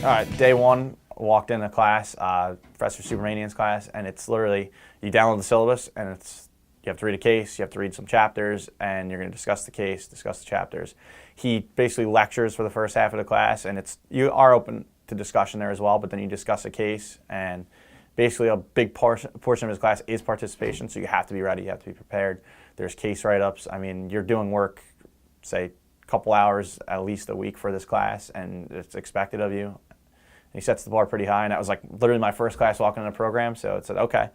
All right, day one, walked into class, Professor Subramanian's class, and it's literally, you download the syllabus, and you have to read a case, you have to read some chapters, and you're going to discuss the case, discuss the chapters. He basically lectures for the first half of the class, and you are open to discussion there as well, but then you discuss a case, and basically a big portion of his class is participation, so you have to be ready, you have to be prepared. There's case write-ups. I mean, you're doing work, say, a couple hours at least a week for this class, and it's expected of you. He sets the bar pretty high, and that was like literally my first class walking in the program, so it said, okay,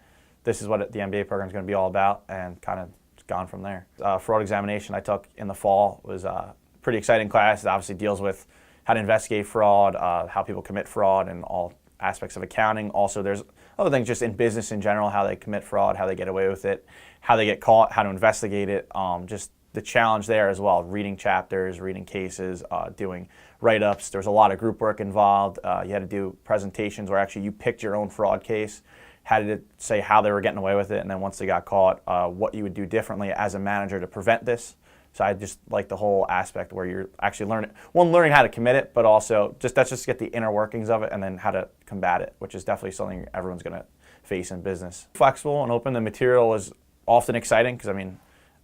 this is what the MBA program is going to be all about, and kind of gone from there. Fraud examination I took in the fall was a pretty exciting class. It obviously deals with how to investigate fraud, how people commit fraud, and all aspects of accounting. Also, there's other things just in business in general, how they commit fraud, how they get away with it, how they get caught, how to investigate it, just the challenge there as well, reading chapters, reading cases, doing write-ups. There was a lot of group work involved. You had to do presentations where actually you picked your own fraud case, had to say how they were getting away with it, and then once they got caught, what you would do differently as a manager to prevent this. So I just like the whole aspect where you're actually learning how to commit it, but also that's just get the inner workings of it and then how to combat it, which is definitely something everyone's going to face in business. Flexible and open. The material was often exciting because, I mean,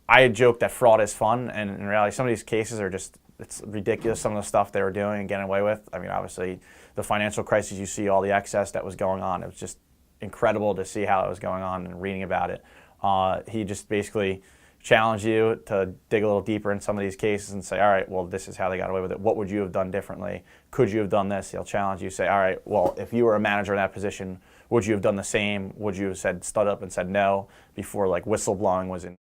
I had joked that fraud is fun, and in reality, some of these cases are just, it's ridiculous, some of the stuff they were doing and getting away with. I mean, obviously, the financial crisis, you see all the excess that was going on. It was just incredible to see how it was going on and reading about it. He just basically challenged you to dig a little deeper in some of these cases and say, all right, well, this is how they got away with it. What would you have done differently? Could you have done this? He'll challenge you, say, all right, well, if you were a manager in that position, would you have done the same? Would you have stood up and said no before like whistleblowing was in?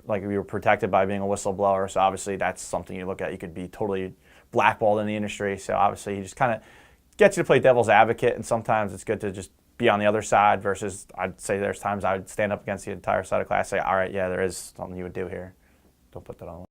Like we were protected by being a whistleblower, so obviously that's something you look at. You could be totally blackballed in the industry, so obviously he just kind of gets you to play devil's advocate, and sometimes it's good to just be on the other side versus I'd say there's times I would stand up against the entire side of class, say, all right, yeah, there is something you would do here. Don't put that on.